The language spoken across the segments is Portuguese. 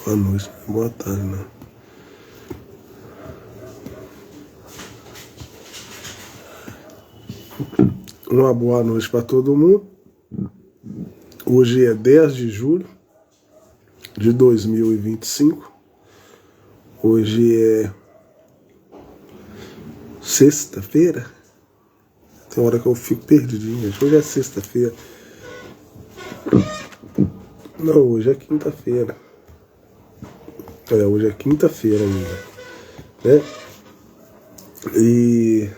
Boa noite, boa tarde, né? Uma boa noite para todo mundo. Hoje é 10 de julho de 2025. Hoje é sexta-feira. Tem hora que eu fico perdidinho, gente. Hoje é sexta-feira. Não, hoje é quinta-feira. Hoje é quinta-feira ainda, né? E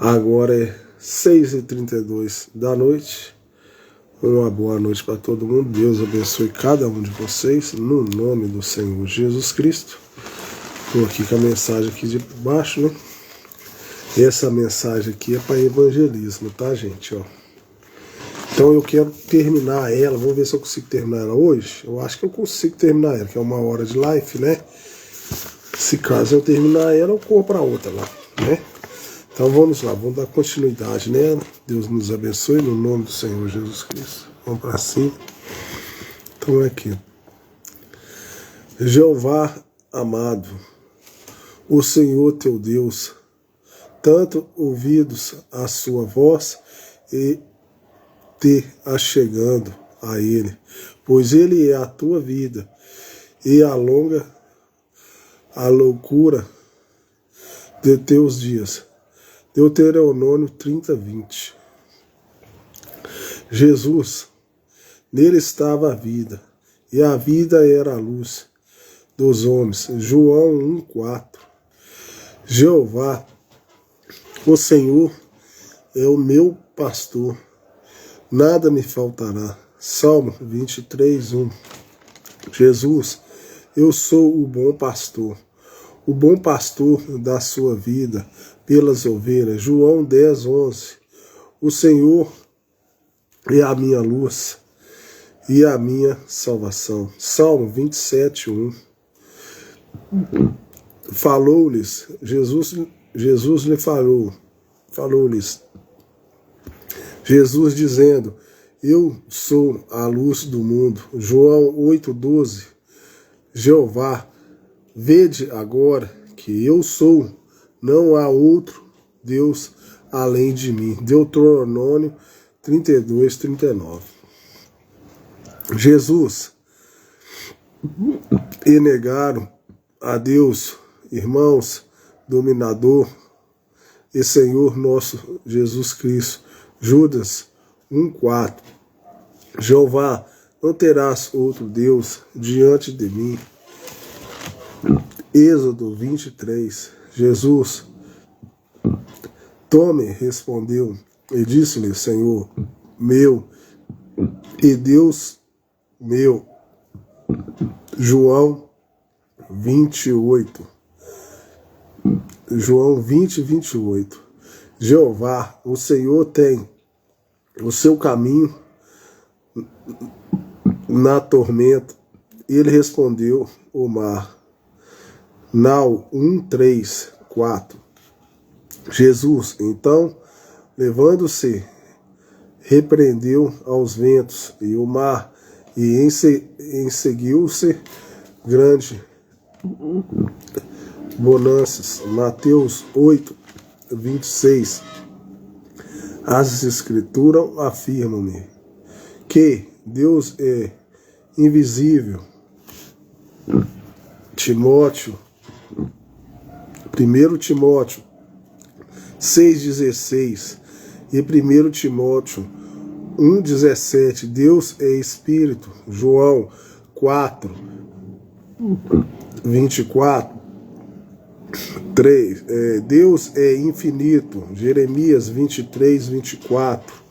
agora é 6h32 da noite. Uma boa noite para todo mundo. Deus abençoe cada um de vocês, no nome do Senhor Jesus Cristo. Estou aqui com a mensagem aqui de baixo, né? Essa mensagem aqui é para evangelismo, tá, gente? Ó. Então eu quero terminar ela. Vamos ver se eu consigo terminar ela hoje. Eu acho que eu consigo terminar ela, que é 1 hora de live, né? Se caso eu terminar ela, eu corro para outra lá, né? Então vamos lá, vamos dar continuidade nela. Deus nos abençoe no nome do Senhor Jesus Cristo. Vamos para cima. Então é aqui. Jeová amado, o Senhor teu Deus, tanto ouvidos a sua voz e te achegando a ele, pois ele é a tua vida e alonga a loucura de teus dias. Deuteronômio 30:20. Jesus, nele estava a vida, e a vida era a luz dos homens. João 1:4. Jeová, o Senhor, é o meu pastor, nada me faltará. Salmo 23:1. Jesus, eu sou o bom pastor. O bom pastor dá sua vida pelas ovelhas. João 10:11. O Senhor é a minha luz e a minha salvação. Salmo 27:1. Falou-lhes, Jesus lhe falou-lhes, Jesus dizendo, eu sou a luz do mundo. João 8:12. Jeová, vede agora que eu sou, não há outro Deus além de mim. Deuteronômio 32:39. Jesus, e negaram a Deus, irmãos, dominador e Senhor nosso Jesus Cristo. Judas 1:4. Jeová, não terás outro Deus diante de mim. Êxodo 23. Jesus, Tome respondeu e disse-lhe, Senhor meu e Deus meu. João 28. João 20:28. Jeová, o Senhor tem o seu caminho na tormenta. Ele respondeu o mar. Nau 1:3-4. Jesus, então, levando-se, repreendeu aos ventos e o mar, e enseguiu-se grande bonanças. Mateus 8:26. As Escrituras afirmam-me que Deus é invisível. Timóteo, 1 Timóteo 6:16 e 1 Timóteo 1:17. Deus é Espírito. João 4:24. 3. Deus é infinito. Jeremias 23:24.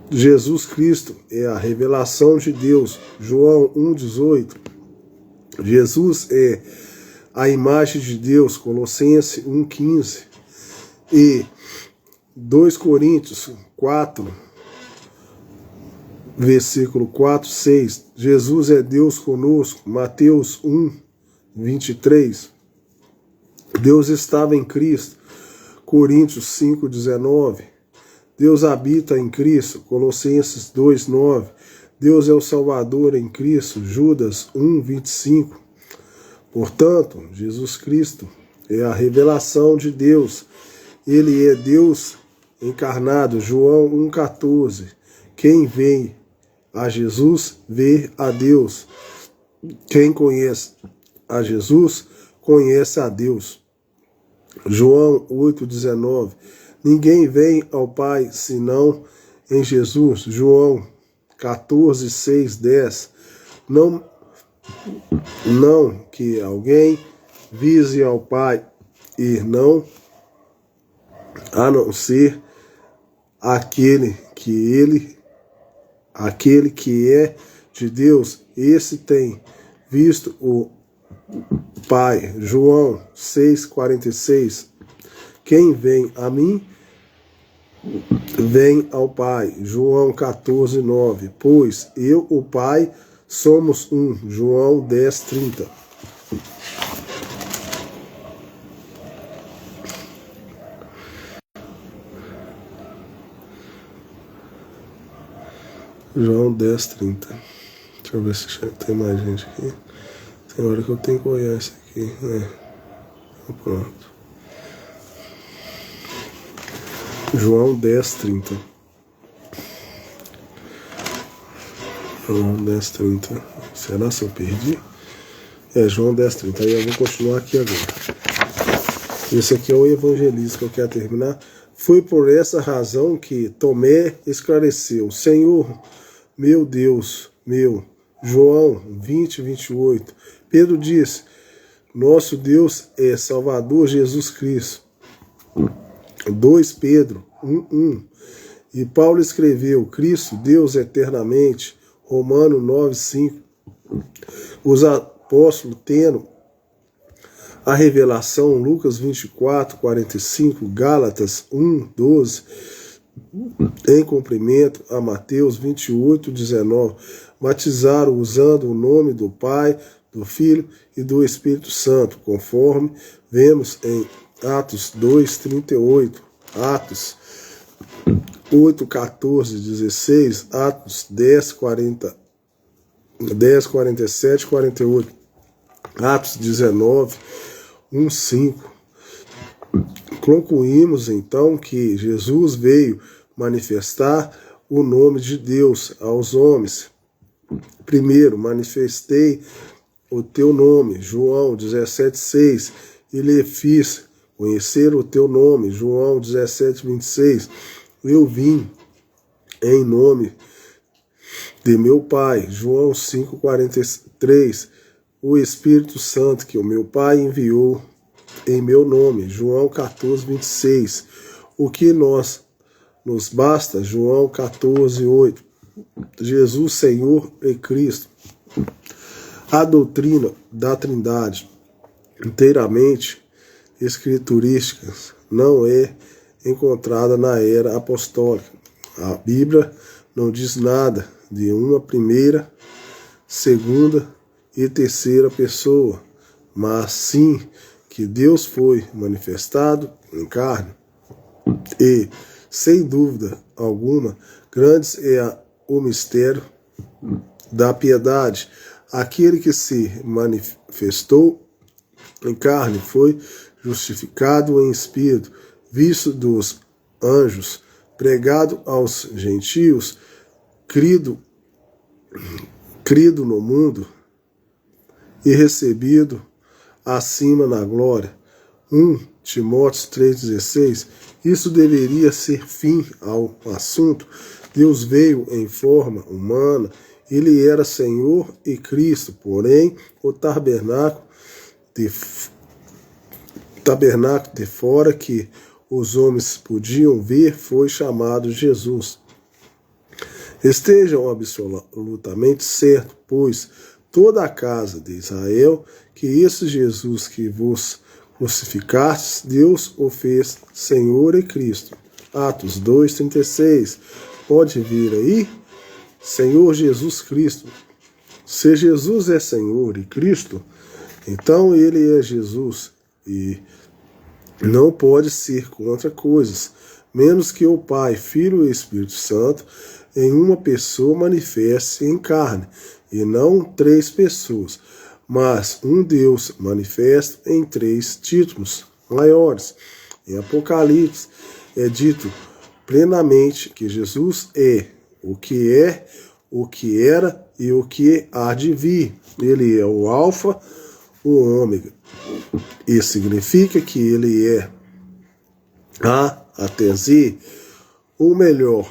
Jesus Cristo é a revelação de Deus. João 1:18. Jesus é a imagem de Deus. Colossenses 1:15. E 2 Coríntios 4, versículo 4-6. Jesus é Deus conosco. Mateus 1:23. Deus estava em Cristo. Coríntios 5:19. Deus habita em Cristo. Colossenses 2:9. Deus é o Salvador em Cristo, Judas 1:25. Portanto, Jesus Cristo é a revelação de Deus. Ele é Deus encarnado, João 1:14. Quem vê a Jesus, vê a Deus. Quem conhece a Jesus, conhece a Deus. João 8:19. Ninguém vem ao Pai senão em Jesus. João 14:6-10. Não que alguém vise ao Pai e não, a não ser aquele que é de Deus, esse tem visto o Pai. João 6:46. Quem vem a mim, vem ao Pai. João 14:9. Pois eu, o Pai, somos um. João 10:30. João 10:30. Deixa eu ver se tem mais gente aqui. Tem hora que eu tenho que olhar isso aqui. Então, pronto. João 10:30. João 10:30. Será que eu perdi? João 10:30. Aí eu vou continuar aqui agora. Esse aqui é o evangelista que eu quero terminar. Foi por essa razão que Tomé esclareceu: Senhor, meu Deus, meu. João 20:28. Pedro disse: nosso Deus é Salvador Jesus Cristo. 2 Pedro 1:1. E Paulo escreveu: Cristo, Deus eternamente. Romanos 9:5. Os apóstolos tendo a revelação, Lucas 24:45, Gálatas 1:12, em cumprimento a Mateus 28:19, batizaram usando o nome do Pai, do Filho e do Espírito Santo, conforme vemos em Atos 2:38, Atos 8:14-16, Atos 10:47-48, Atos 19:1-5. Concluímos então que Jesus veio manifestar o nome de Deus aos homens. Primeiro, manifestei o teu nome, João 17:6, e lhe fiz conhecer o teu nome, João 17:26. Eu vim em nome de meu Pai, João 5:43. O Espírito Santo que o meu Pai enviou em meu nome, João 14:26. O que nos basta, João 14:8. Jesus, Senhor e Cristo. A doutrina da Trindade, inteiramente escriturística, não é encontrada na era apostólica. A Bíblia não diz nada de uma primeira, segunda e terceira pessoa, mas sim que Deus foi manifestado em carne. E, sem dúvida alguma, grande é o mistério da piedade. Aquele que se manifestou em carne foi justificado em espírito, visto dos anjos, pregado aos gentios, crido no mundo e recebido acima na glória. 1 Timóteo 3,16. Isso deveria ser fim ao assunto. Deus veio em forma humana, ele era Senhor e Cristo, porém o tabernáculo de fora que os homens podiam ver foi chamado Jesus. Estejam absolutamente certos, pois toda a casa de Israel, que esse Jesus que vos crucificastes, Deus o fez Senhor e Cristo. Atos 2:36. Pode vir aí? Senhor Jesus Cristo. Se Jesus é Senhor e Cristo, então ele é Jesus e não pode ser contra coisas, menos que o Pai, Filho e Espírito Santo em uma pessoa manifeste em carne, e não 3 pessoas, mas um Deus manifesto em 3 títulos maiores. Em Apocalipse é dito plenamente que Jesus é, o que era e o que há de vir. Ele é o Alfa, o Ômega. Isso significa que ele é A até Z, ou melhor,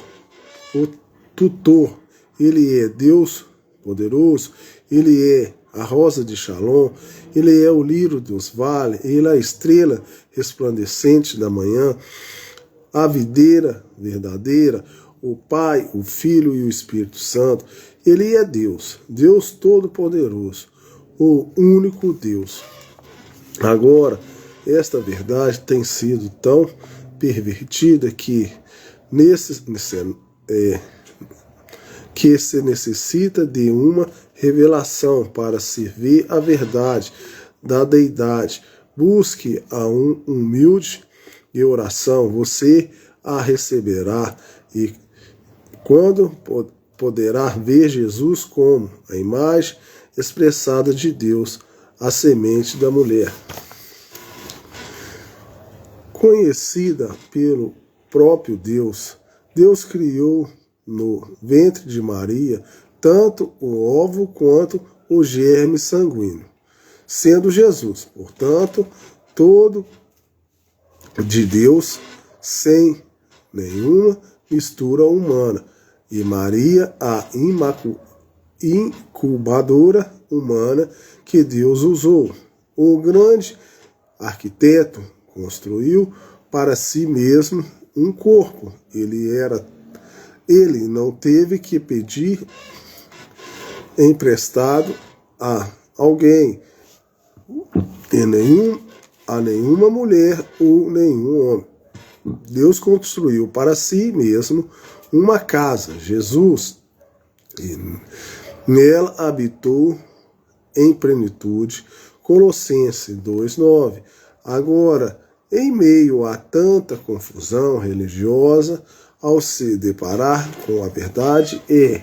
o tutor. Ele é Deus poderoso, ele é a rosa de Shalom, ele é o lírio dos vales, ele é a estrela resplandecente da manhã, a videira verdadeira, o Pai, o Filho e o Espírito Santo. Ele é Deus, Deus Todo-Poderoso, o único Deus. Agora, esta verdade tem sido tão pervertida que se necessita de uma revelação para servir a verdade da deidade. Busque a um humilde de oração, você a receberá, e quando poderá ver Jesus como a imagem expressada de Deus, a semente da mulher. Conhecida pelo próprio Deus, Deus criou no ventre de Maria tanto o óvulo quanto o germe sanguíneo, sendo Jesus, portanto, todo de Deus, sem nenhuma mistura humana, e Maria, a incubadora humana que Deus usou. O grande arquiteto construiu para si mesmo um corpo. Ele não teve que pedir emprestado a alguém, a nenhuma mulher ou nenhum homem. Deus construiu para si mesmo uma casa, Jesus, e nela habitou em plenitude. Colossenses 2:9. Agora, em meio a tanta confusão religiosa, ao se deparar com a verdade, é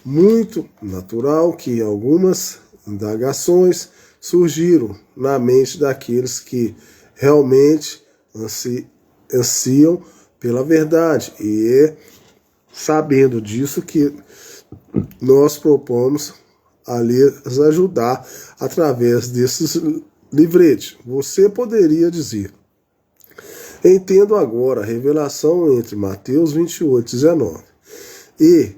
muito natural que algumas indagações surgiram na mente daqueles que realmente ansiam pela verdade. E é sabendo disso que nós propomos a lhes ajudar através desses livretes. Você poderia dizer: entendo agora a revelação entre Mateus 28:19 e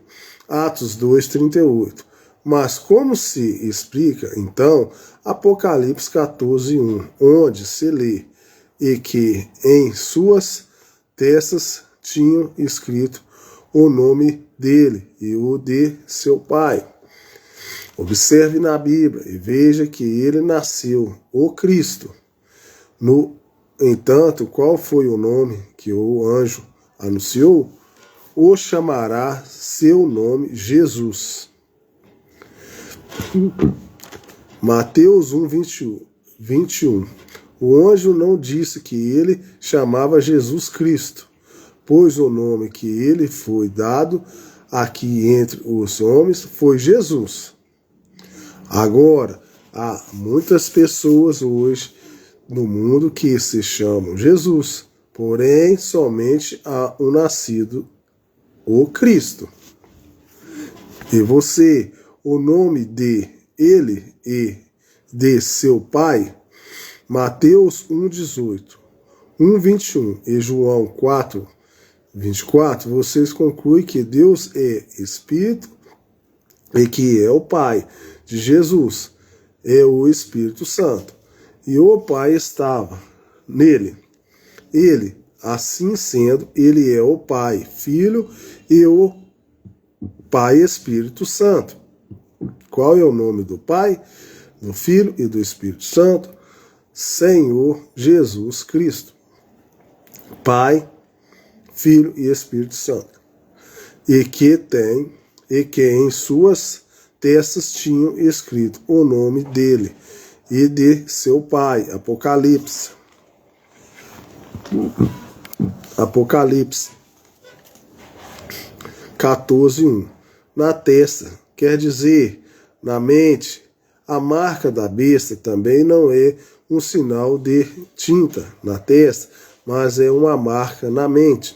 Atos 2:38. Mas como se explica, então, Apocalipse 14:1, onde se lê: e que em suas testas tinham escrito o nome dele e o de seu pai. Observe na Bíblia e veja que ele nasceu, o Cristo. No entanto, qual foi o nome que o anjo anunciou? O chamará seu nome Jesus. Mateus 1:21. O anjo não disse que ele chamava Jesus Cristo, pois o nome que ele foi dado aqui entre os homens foi Jesus. Agora, há muitas pessoas hoje no mundo que se chamam Jesus, porém somente há um nascido, o Cristo. E você, o nome de ele e de seu pai? Mateus 1:18, 1:21 e João 4:24, vocês concluem que Deus é Espírito e que é o Pai de Jesus, é o Espírito Santo. E o Pai estava nele. Ele, assim sendo, ele é o Pai, Filho e o Pai Espírito Santo. Qual é o nome do Pai, do Filho e do Espírito Santo? Senhor Jesus Cristo. Pai, Filho e Espírito Santo. E que em suas testas tinham escrito o nome dele e de seu pai. Apocalipse 14:1. Na testa, quer dizer, na mente. A marca da besta também não é um sinal de tinta na testa, mas é uma marca na mente.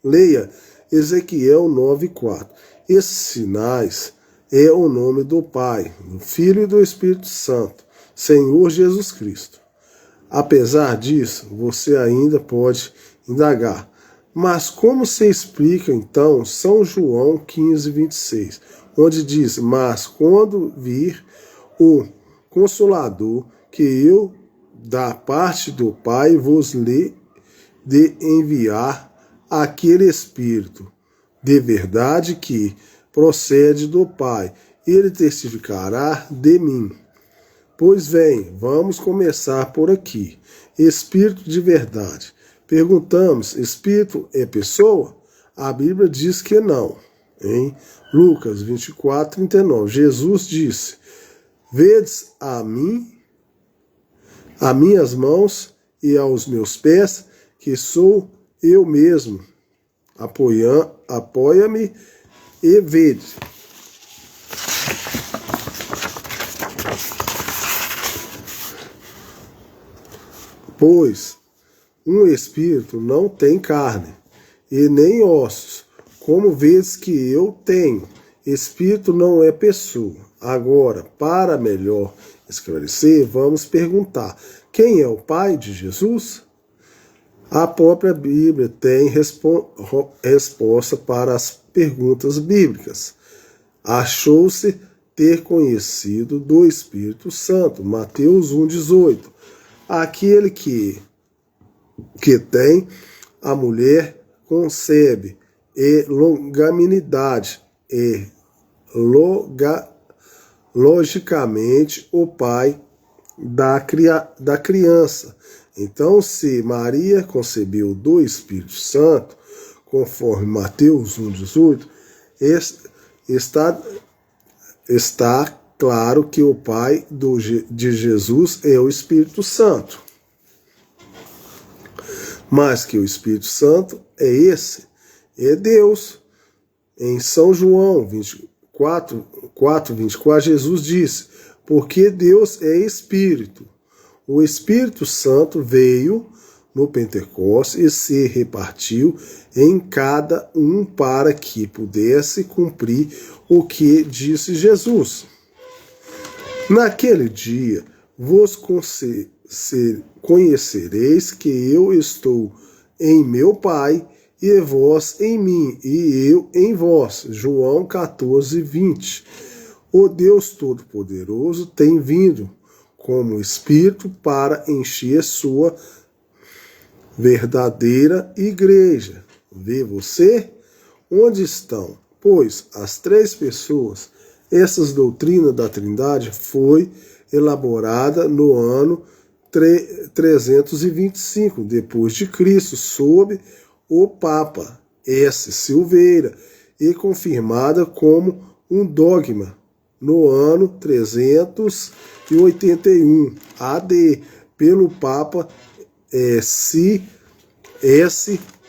Leia Ezequiel 9:4. Esses sinais é o nome do Pai, do Filho e do Espírito Santo, Senhor Jesus Cristo. Apesar disso, você ainda pode indagar. Mas como se explica então São João 15:26, onde diz: mas quando vir o Consolador, que eu, da parte do Pai, vos lhe de enviar aquele Espírito de verdade que procede do Pai, ele testificará de mim. Pois bem, vamos começar por aqui. Espírito de verdade. Perguntamos, Espírito é pessoa? A Bíblia diz que não. Em Lucas 24:39, Jesus disse: vedes a mim, a minhas mãos e aos meus pés, que sou eu mesmo. Apoia-me e vede. Pois um espírito não tem carne e nem ossos, como vês que eu tenho. Espírito não é pessoa. Agora, para melhor esclarecer, vamos perguntar: quem é o Pai de Jesus? A própria Bíblia tem resposta para as perguntas bíblicas. Achou-se ter conhecido do Espírito Santo. Mateus 1:18. Aquele que tem a mulher concebe, e longanimidade, e logicamente o pai da criança. Então, se Maria concebeu do Espírito Santo, conforme Mateus 1:18, está claro que o pai de Jesus é o Espírito Santo. Mas que o Espírito Santo é Deus. Em São João 24:24, Jesus disse: porque Deus é Espírito. O Espírito Santo veio no Pentecostes e se repartiu em cada um para que pudesse cumprir o que disse Jesus. Naquele dia vos conhecereis que eu estou em meu Pai, e vós em mim, e eu em vós. João 14:20. O Deus Todo-Poderoso tem vindo como Espírito para encher sua verdadeira igreja. Vê você? Onde estão, pois, as três pessoas? Essa doutrina da Trindade foi elaborada no ano 325 depois de Cristo, sob o Papa S. Silveira, e confirmada como um dogma no ano 381 AD pelo Papa S.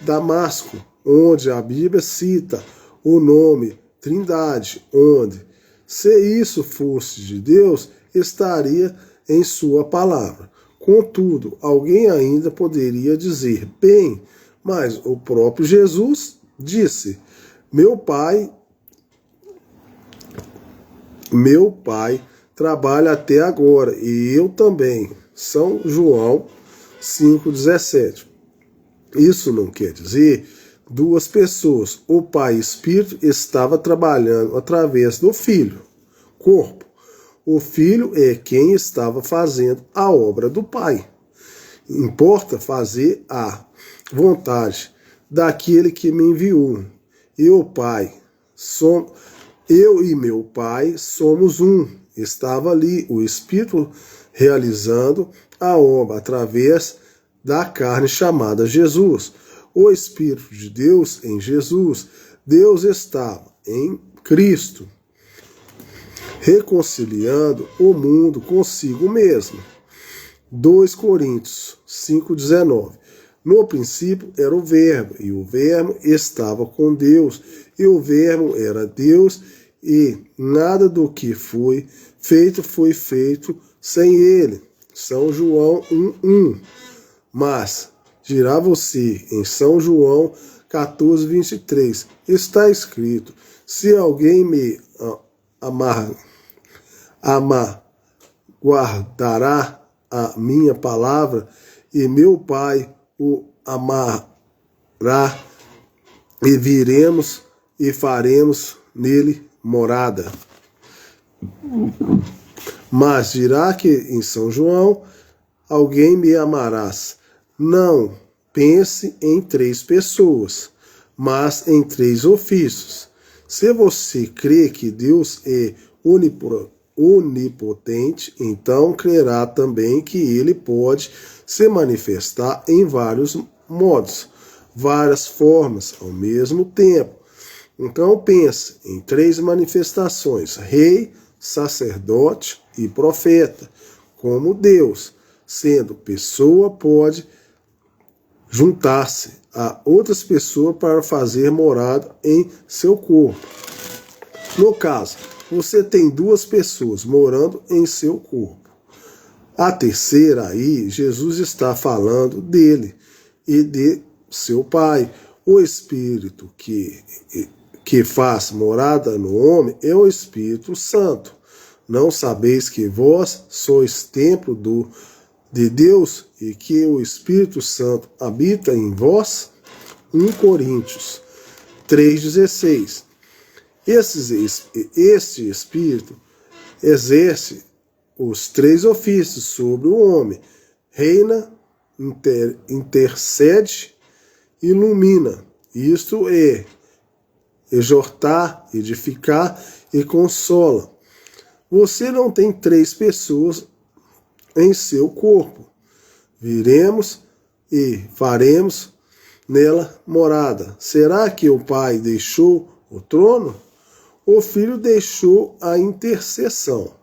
Damasco, onde a Bíblia cita o nome Trindade, onde, se isso fosse de Deus, estaria em sua palavra. Contudo, alguém ainda poderia dizer: bem, mas o próprio Jesus disse: meu pai trabalha até agora, e eu também. São João 5:17. Isso não quer dizer duas pessoas. O Pai Espírito estava trabalhando através do Filho, corpo. O Filho é quem estava fazendo a obra do Pai. Importa fazer a vontade daquele que me enviou. Eu e meu Pai somos um. Estava ali o Espírito realizando a obra através da carne chamada Jesus. O Espírito de Deus em Jesus. Deus estava em Cristo, reconciliando o mundo consigo mesmo. 2 Coríntios 5:19. No princípio era o Verbo, e o Verbo estava com Deus, e o Verbo era Deus, e nada do que foi feito sem ele. São João 1:1. Mas dirá você em São João 14:23, está escrito: se alguém me amar, guardará a minha palavra, e meu Pai o amará, e viremos e faremos nele morada. Mas dirá que em São João, alguém me amarás. Não pense em 3 pessoas, mas em 3 ofícios. Se você crê que Deus é onipotente, então crerá também que ele pode se manifestar em vários modos, várias formas ao mesmo tempo. Então pense em 3 manifestações: rei, sacerdote e profeta. Como Deus, sendo pessoa, pode juntar-se a outras pessoas para fazer morada em seu corpo. No caso, você tem 2 pessoas morando em seu corpo. A terceira aí, Jesus está falando dele e de seu Pai. O Espírito que faz morada no homem é o Espírito Santo. Não sabeis que vós sois templo de Deus e que o Espírito Santo habita em vós? 1 Coríntios 3,16. Este Espírito exerce os 3 ofícios sobre o homem: reina, intercede, ilumina. Isto é, exortar, edificar e consola. Você não tem 3 pessoas em seu corpo. Viremos e faremos nela morada. Será que o Pai deixou o trono? O Filho deixou a intercessão.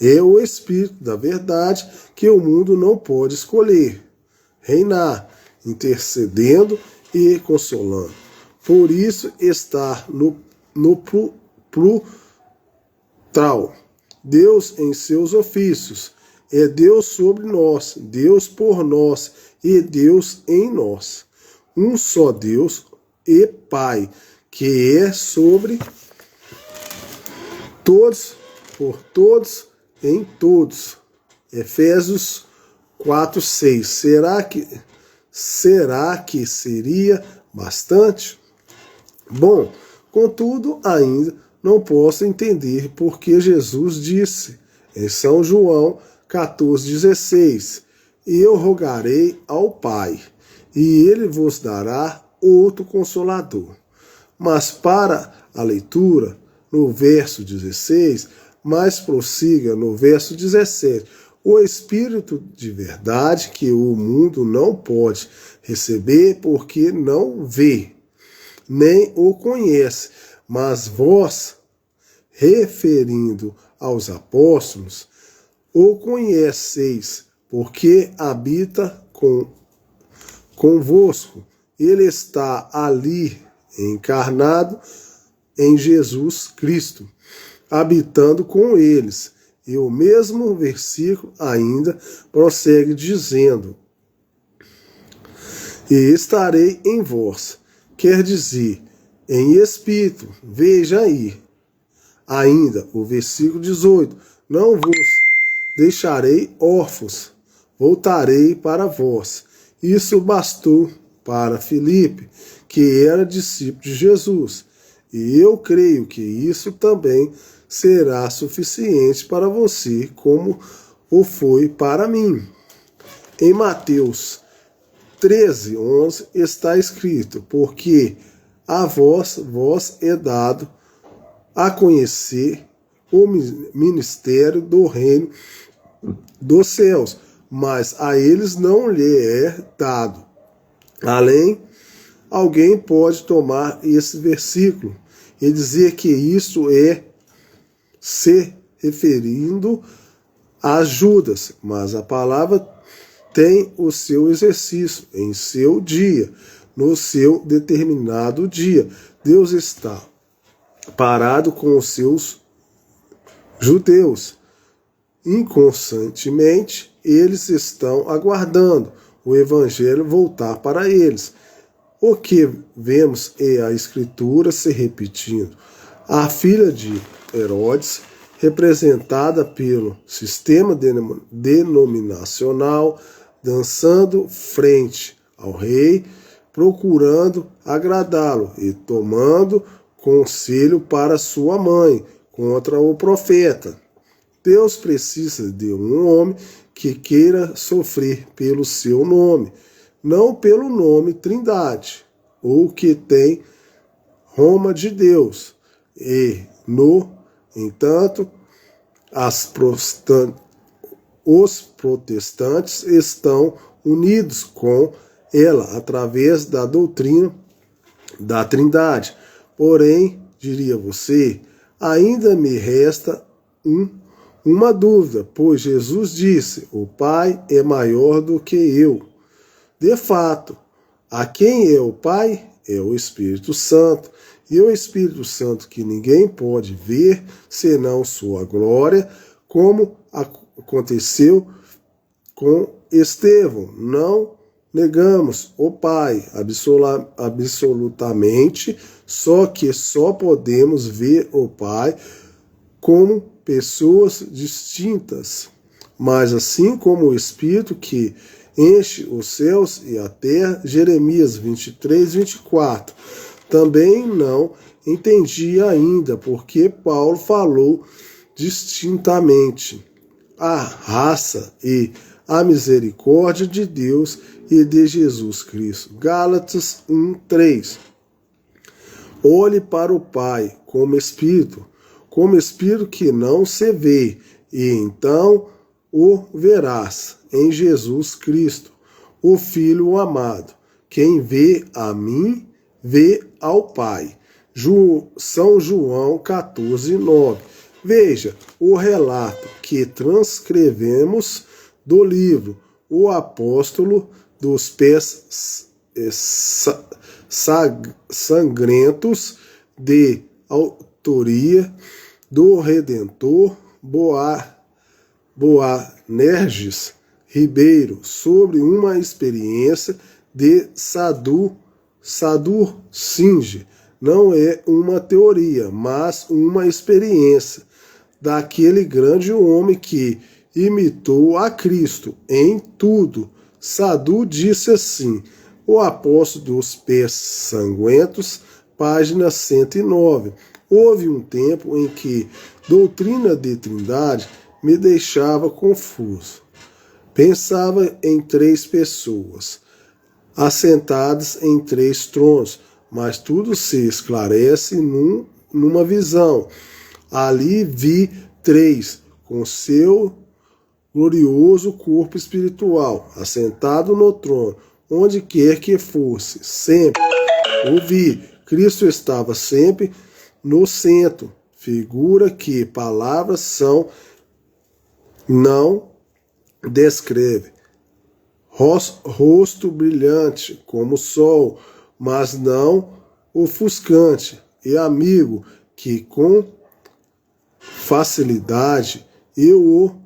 É o Espírito da verdade que o mundo não pode escolher. Reinar, intercedendo e consolando. Por isso está no plural. Deus em seus ofícios. É Deus sobre nós, Deus por nós e Deus em nós. Um só Deus e Pai, que é sobre todos, por todos, em todos. Efésios 4:6. Será que seria bastante? Bom, contudo, ainda não posso entender porque Jesus disse em São João 14,16: e eu rogarei ao Pai, e ele vos dará outro Consolador. Mas para a leitura, no verso 16, mas prossiga no verso 17, o Espírito de verdade que o mundo não pode receber porque não vê, nem o conhece, mas vós, referindo aos apóstolos, o conheceis, porque habita convosco. Ele está ali, encarnado em Jesus Cristo, habitando com eles. E o mesmo versículo ainda prossegue dizendo: e estarei em vós, quer dizer, em espírito. Veja aí, ainda o versículo 18: não vos deixarei órfãos, voltarei para vós. Isso bastou para Filipe, que era discípulo de Jesus, e eu creio que isso também será suficiente para você, como o foi para mim. Em Mateus 13:11 está escrito: porque a vós é dado a conhecer o ministério do reino dos céus, mas a eles não lhe é dado. Além, alguém pode tomar esse versículo e dizer que isso é se referindo a Judas, mas a palavra tem o seu exercício em seu dia, no seu determinado dia. Deus está parado com os seus judeus. Inconscientemente, eles estão aguardando o evangelho voltar para eles. O que vemos é a escritura se repetindo. A filha de Herodes, representada pelo sistema denominacional, dançando frente ao rei, procurando agradá-lo e tomando conselho para sua mãe contra o profeta. Deus precisa de um homem que queira sofrer pelo seu nome, não pelo nome Trindade, ou que tem Roma de Deus. E, no entanto, os protestantes estão unidos com ela através da doutrina da Trindade. Porém, diria você, ainda me resta uma dúvida, pois Jesus disse: o Pai é maior do que eu. De fato, a quem é o Pai? É o Espírito Santo. E o Espírito Santo que ninguém pode ver, senão sua glória, como aconteceu com Estevão. Não negamos o Pai absolutamente, só que só podemos ver o Pai como pessoas distintas. Mas assim como o Espírito que enche os céus e a terra, Jeremias 23, 24. Também não entendi ainda porque Paulo falou distintamente a raça e a misericórdia de Deus e de Jesus Cristo. Gálatas 1, 3. Olhe para o Pai como Espírito que não se vê, e então o verás em Jesus Cristo, o Filho amado. Quem vê a mim, vê ao Pai. São João 14, 9. Veja o relato que transcrevemos do livro O Apóstolo dos Pés Sangrentos, de autoria do Redentor Boanerges Ribeiro, sobre uma experiência de Sadur Singe. Não é uma teoria, mas uma experiência daquele grande homem que imitou a Cristo em tudo. Sadur disse assim: O Apóstolo dos Pés Sangrentos, página 109. Houve um tempo em que doutrina de Trindade me deixava confuso. Pensava em 3 pessoas, assentadas em 3 tronos, mas tudo se esclarece numa visão. Ali vi 3, com seu glorioso corpo espiritual, assentado no trono, onde quer que fosse, sempre o vi. Cristo estava sempre no centro, figura que palavras não descreve. Rosto brilhante como o sol, mas não ofuscante, e amigo que com facilidade eu o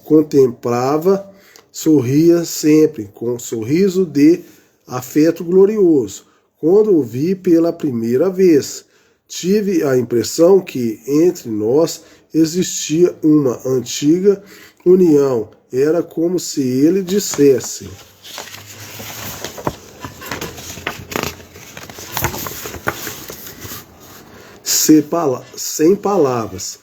contemplava, sorria sempre, com um sorriso de afeto glorioso. Quando o vi pela primeira vez, tive a impressão que entre nós existia uma antiga união. Era como se ele dissesse: sem palavras,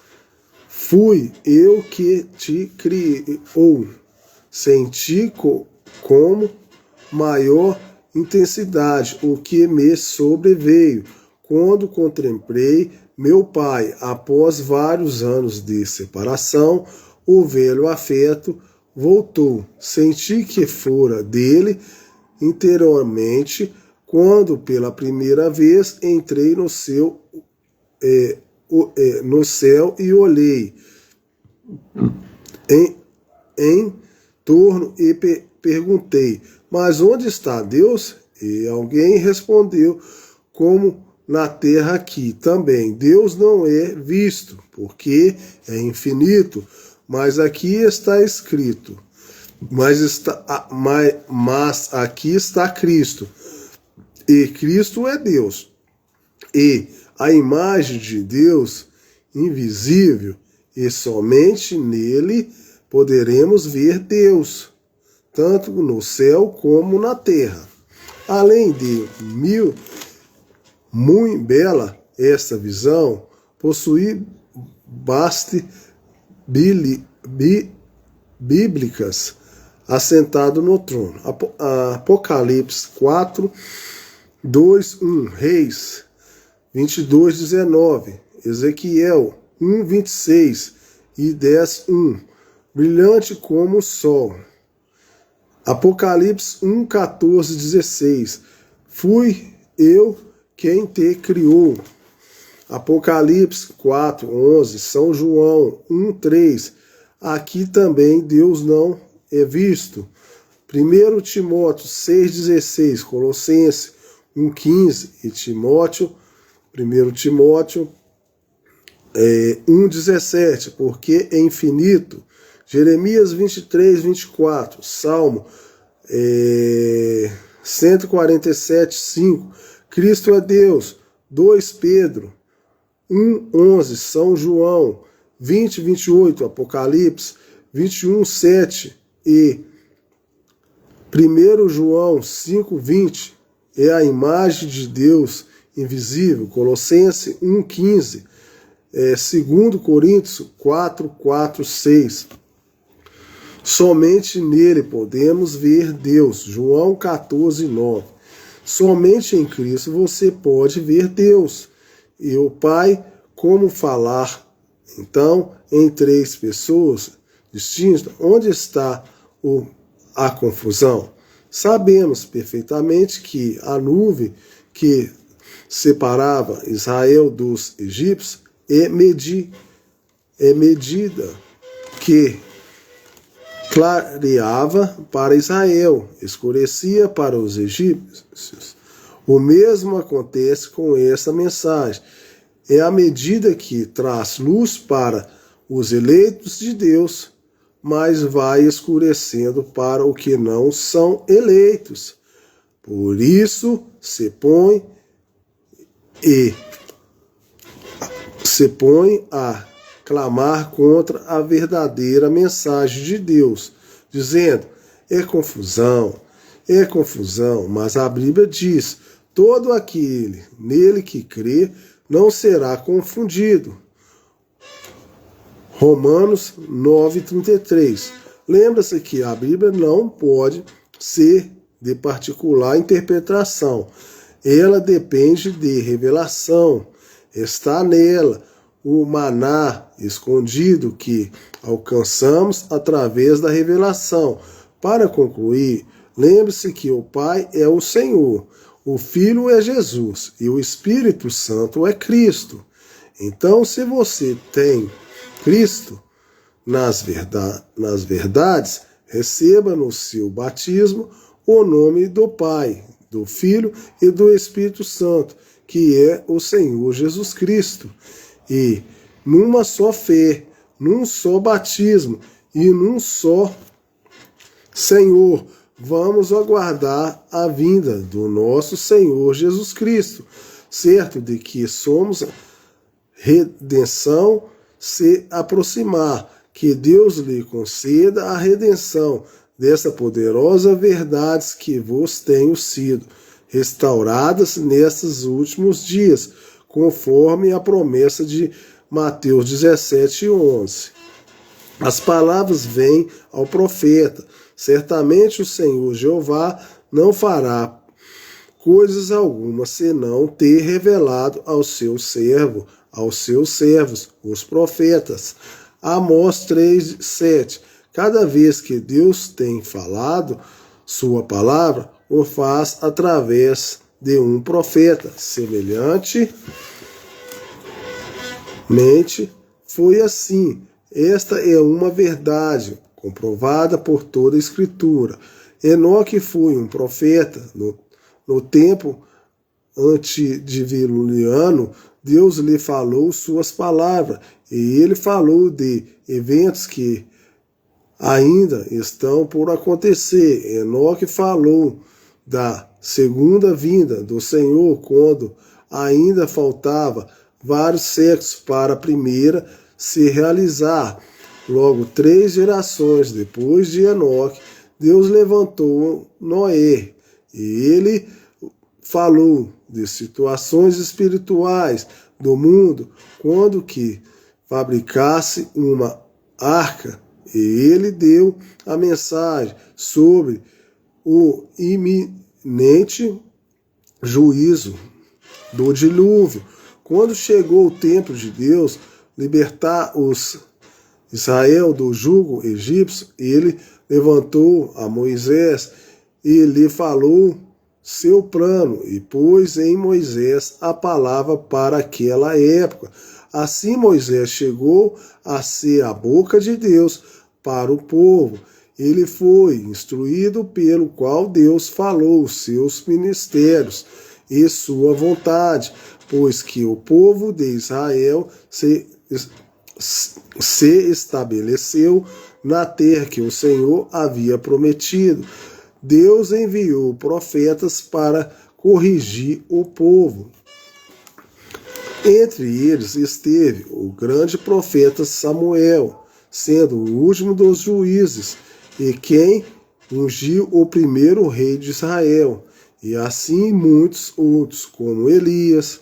fui eu que te criou. Senti como maior intensidade o que me sobreveio quando contemplei meu pai. Após vários anos de separação, o velho afeto voltou. Senti que fora dele interiormente quando pela primeira vez entrei no céu e olhei. Em torno e perguntei, mas onde está Deus? E alguém respondeu, como na terra aqui também. Deus não é visto, porque é infinito, mas aqui está escrito. Mas aqui está Cristo, e Cristo é Deus. E a imagem de Deus invisível, e somente nele poderemos ver Deus, tanto no céu como na terra. Além de muito bela esta visão, possui baste bíblicas assentado no trono. Apocalipse 4, 2, 1, Reis 22, 19, Ezequiel 1, 26 e 10, 1, brilhante como o sol. Apocalipse 1, 14, 16, fui eu quem te criou. Apocalipse 4, 11, São João 1, 3, aqui também Deus não é visto. 1 Timóteo 6,16, Colossenses 1,15 e 1 Timóteo 1,17, porque é infinito. Jeremias 23, 24, Salmo 147, 5, Cristo é Deus. 2 Pedro 1, 11, São João 20, 28, Apocalipse 21, 7 e 1 João 5, 20 é a imagem de Deus invisível. Colossenses 1, 15, 2 Coríntios 4, 4, 6. Somente nele podemos ver Deus. João 14, 9. Somente em Cristo você pode ver Deus. E o Pai, como falar, então, em 3 pessoas distintas, onde está a confusão? Sabemos perfeitamente que a nuvem que separava Israel dos egípcios é medida que clareava para Israel, escurecia para os egípcios. O mesmo acontece com essa mensagem. É a medida que traz luz para os eleitos de Deus, mas vai escurecendo para os que não são eleitos. Por isso se põe a clamar contra a verdadeira mensagem de Deus, dizendo, é confusão, mas a Bíblia diz, todo aquele nele que crê não será confundido. Romanos 9,33. Lembra-se que a Bíblia não pode ser de particular interpretação. Ela depende de revelação. Está nela o maná escondido que alcançamos através da revelação. Para concluir, lembre-se que o Pai é o Senhor, o Filho é Jesus e o Espírito Santo é Cristo. Então, se você tem Cristo nas verdades, receba no seu batismo o nome do Pai, do Filho e do Espírito Santo, que é o Senhor Jesus Cristo. E numa só fé, num só batismo e num só Senhor, vamos aguardar a vinda do nosso Senhor Jesus Cristo, certo de que somos redenção se aproximar, que Deus lhe conceda a redenção dessa poderosa verdades que vos tenho sido restauradas nestes últimos dias, conforme a promessa de Mateus 17, 11. As palavras vêm ao profeta, certamente o Senhor Jeová não fará coisas algumas, senão ter revelado aos seus servos, os profetas. Amós 3, 7. Cada vez que Deus tem falado sua palavra, o faz através de um profeta. Semelhantemente, foi assim. Esta é uma verdade comprovada por toda a Escritura. Enoque foi um profeta. No tempo antediluviano, Deus lhe falou suas palavras, e ele falou de eventos que ainda estão por acontecer. Enoque falou da segunda vinda do Senhor, quando ainda faltava vários séculos para a primeira se realizar. Logo, 3 gerações depois de Enoque, Deus levantou Noé, e ele falou de situações espirituais do mundo, quando que fabricasse uma arca, e ele deu a mensagem sobre o iminente juízo do dilúvio. Quando chegou o tempo de Deus libertar os Israel do jugo egípcio, ele levantou a Moisés e lhe falou seu plano, e pôs em Moisés a palavra para aquela época. Assim Moisés chegou a ser a boca de Deus para o povo. Ele foi instruído pelo qual Deus falou os seus ministérios e sua vontade, pois que o povo de Israel se estabeleceu na terra que o Senhor havia prometido. Deus enviou profetas para corrigir o povo. Entre eles esteve o grande profeta Samuel, sendo o último dos juízes, e quem ungiu o primeiro rei de Israel, e assim muitos outros, como Elias,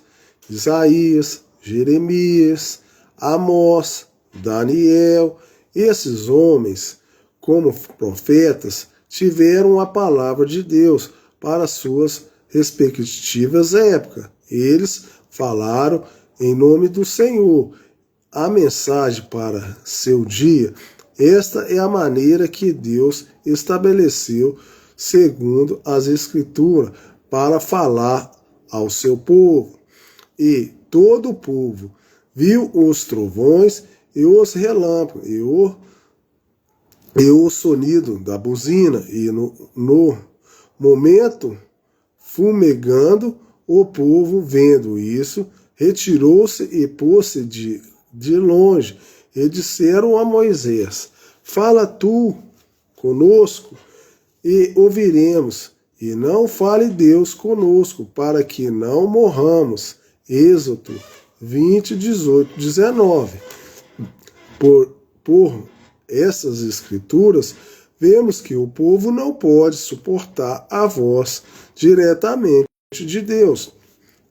Isaías, Jeremias, Amós, Daniel. Esses homens, como profetas, tiveram a palavra de Deus para suas respectivas épocas. Eles falaram em nome do Senhor a mensagem para seu dia. Esta é a maneira que Deus estabeleceu, segundo as Escrituras, para falar ao seu povo. E todo o povo viu os trovões e os relâmpagos e o sonido da buzina, e no momento fumegando, o povo, vendo isso, retirou-se e pôs-se de longe, e disseram a Moisés: fala tu conosco, e ouviremos, e não fale Deus conosco, para que não morramos. Êxodo 20, 18, 19. Por essas escrituras, vemos que o povo não pode suportar a voz diretamente de Deus.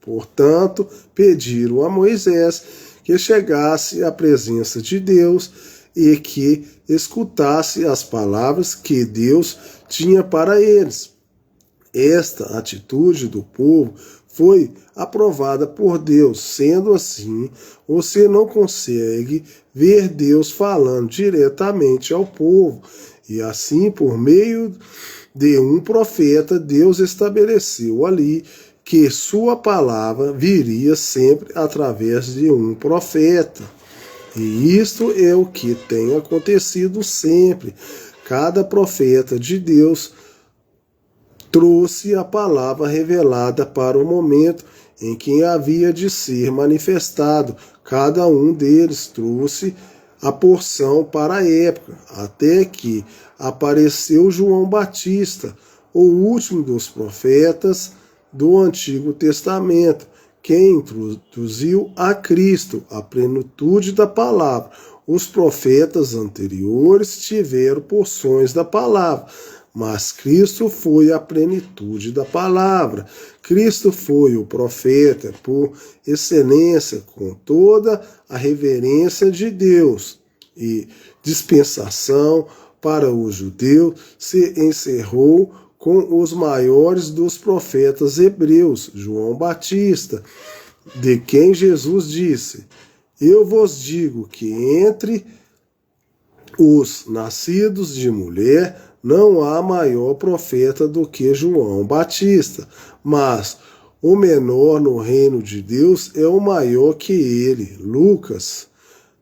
Portanto, pediram a Moisés que chegasse à presença de Deus e que escutasse as palavras que Deus tinha para eles. Esta atitude do povo foi aprovada por Deus. Sendo assim, você não consegue ver Deus falando diretamente ao povo. E assim, por meio de um profeta, Deus estabeleceu ali que sua palavra viria sempre através de um profeta. E isto é o que tem acontecido sempre. Cada profeta de Deus trouxe a palavra revelada para o momento em que havia de ser manifestado. Cada um deles trouxe a porção para a época, até que apareceu João Batista, o último dos profetas do Antigo Testamento, quem introduziu a Cristo, a plenitude da palavra. Os profetas anteriores tiveram porções da palavra, mas Cristo foi a plenitude da palavra. Cristo foi o profeta por excelência, com toda a reverência de Deus. E dispensação para o judeu se encerrou com os maiores dos profetas hebreus, João Batista, de quem Jesus disse: eu vos digo que entre os nascidos de mulher não há maior profeta do que João Batista, mas o menor no reino de Deus é o maior que ele. Lucas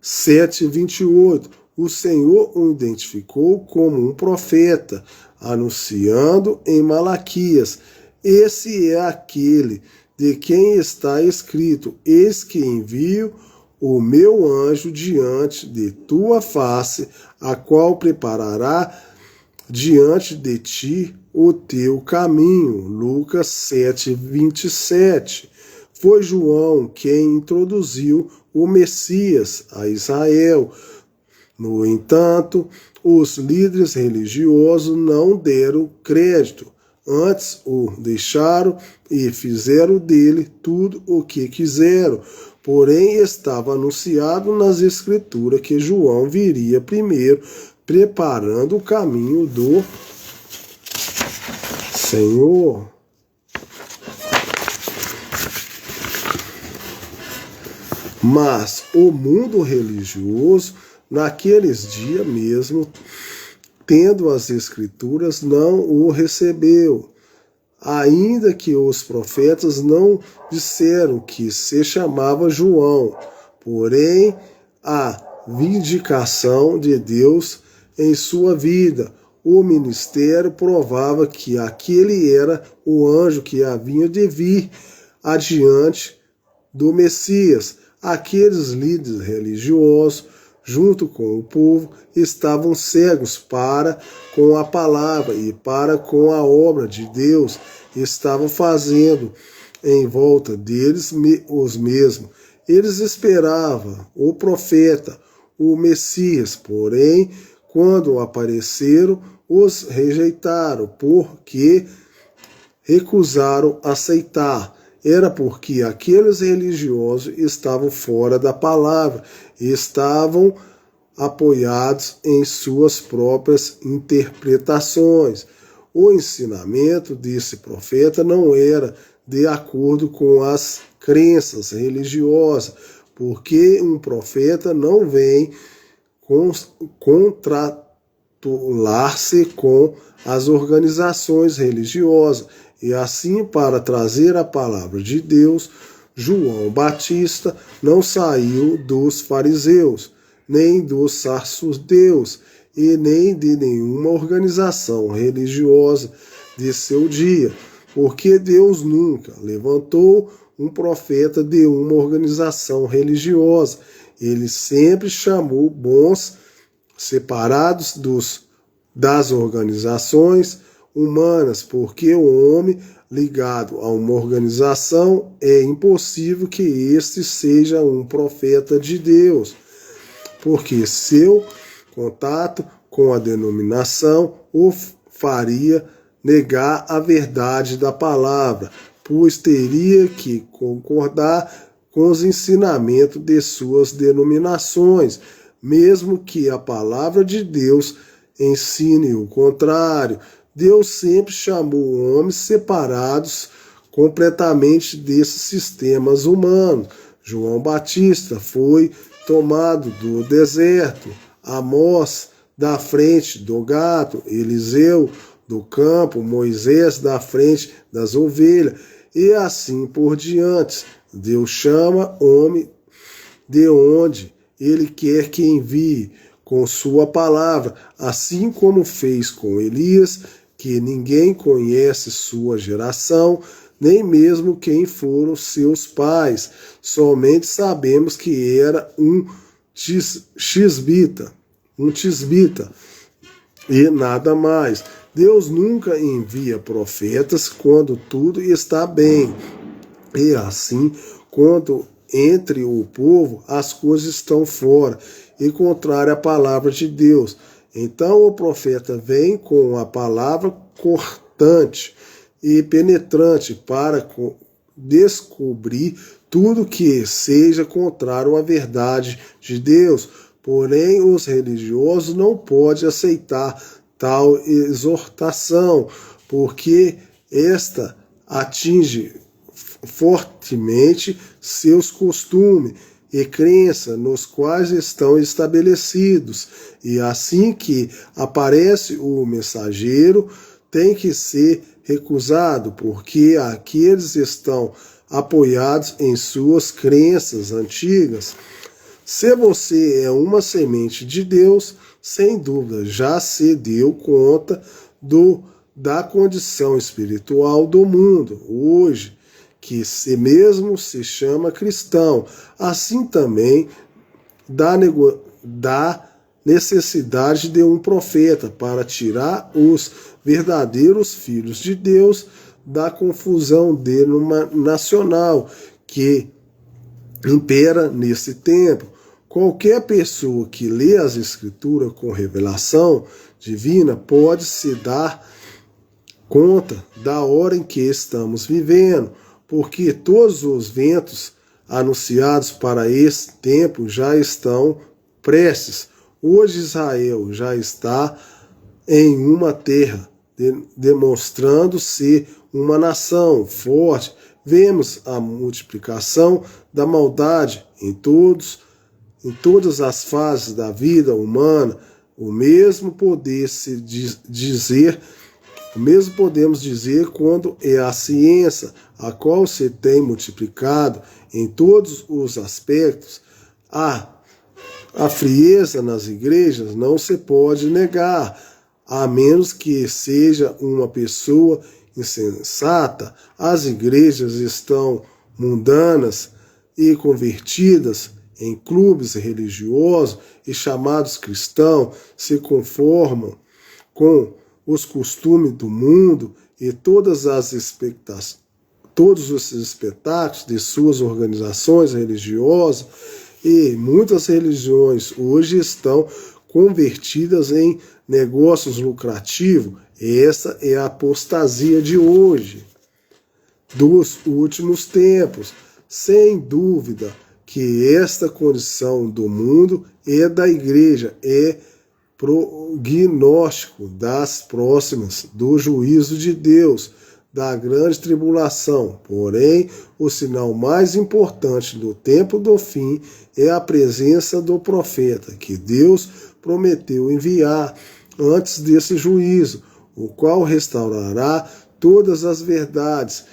7:28. o Senhor o identificou como um profeta, anunciando em Malaquias: esse é aquele de quem está escrito: eis que envio o meu anjo diante de tua face, a qual preparará diante de ti o teu caminho. Lucas 7:27. Foi João quem introduziu o Messias a Israel. No entanto, os líderes religiosos não deram crédito. Antes o deixaram e fizeram dele tudo o que quiseram. Porém, estava anunciado nas Escrituras que João viria primeiro, preparando o caminho do Senhor. Mas o mundo religioso, naqueles dias mesmo, tendo as Escrituras, não o recebeu, ainda que os profetas não disseram que se chamava João. Porém, a vindicação de Deus em sua vida, o ministério provava que aquele era o anjo que havia de vir adiante do Messias. Aqueles líderes religiosos, junto com o povo, estavam cegos para com a palavra e para com a obra de Deus. Estavam fazendo em volta deles os mesmos. Eles esperavam o profeta, o Messias, porém, quando apareceram, os rejeitaram, porque recusaram aceitar. Era porque aqueles religiosos estavam fora da palavra, estavam apoiados em suas próprias interpretações. O ensinamento desse profeta não era de acordo com as crenças religiosas, porque um profeta não vem contratular-se com as organizações religiosas. E assim, para trazer a palavra de Deus, João Batista não saiu dos fariseus, nem dos sacerdotes, e nem de nenhuma organização religiosa de seu dia, porque Deus nunca levantou um profeta de uma organização religiosa. Ele sempre chamou bons, separados das organizações humanas, porque o homem ligado a uma organização é impossível que este seja um profeta de Deus, porque seu contato com a denominação o faria negar a verdade da palavra, pois teria que concordar com os ensinamentos de suas denominações, mesmo que a palavra de Deus ensine o contrário. Deus sempre chamou homens separados completamente desses sistemas humanos. João Batista foi tomado do deserto, Amós da frente do gado, Eliseu do campo, Moisés da frente das ovelhas, e assim por diante. Deus chama homem de onde Ele quer que envie, com sua palavra, assim como fez com Elias, que ninguém conhece sua geração, nem mesmo quem foram seus pais. Somente sabemos que era um tisbita, e nada mais. Deus nunca envia profetas quando tudo está bem. E assim, quando entre o povo as coisas estão fora e contrária à palavra de Deus, então o profeta vem com a palavra cortante e penetrante para descobrir tudo que seja contrário à verdade de Deus. Porém, os religiosos não podem aceitar tal exortação, porque esta atinge fortemente seus costumes e crenças nos quais estão estabelecidos, e assim que aparece o mensageiro, tem que ser recusado, porque aqueles estão apoiados em suas crenças antigas. Se você é uma semente de Deus, sem dúvida já se deu conta da condição espiritual do mundo hoje, que se mesmo se chama cristão, assim também da necessidade de um profeta para tirar os verdadeiros filhos de Deus da confusão denominacional que impera nesse tempo. Qualquer pessoa que lê as Escrituras com revelação divina pode se dar conta da hora em que estamos vivendo, porque todos os ventos anunciados para esse tempo já estão prestes. Hoje Israel já está em uma terra, demonstrando ser uma nação forte. Vemos a multiplicação da maldade em todas as fases da vida humana. O mesmo podemos dizer quando é a ciência, a qual se tem multiplicado em todos os aspectos. A frieza nas igrejas não se pode negar, a menos que seja uma pessoa insensata. As igrejas estão mundanas e convertidas em clubes religiosos e chamados cristãos, se conformam com os costumes do mundo e todos os espetáculos de suas organizações religiosas, e muitas religiões hoje estão convertidas em negócios lucrativos. Essa é a apostasia de hoje, dos últimos tempos. Sem dúvida que esta condição do mundo e da igreja é prognóstico das próximas, do juízo de Deus, da grande tribulação. Porém, o sinal mais importante do tempo do fim é a presença do profeta, que Deus prometeu enviar antes desse juízo, o qual restaurará todas as verdades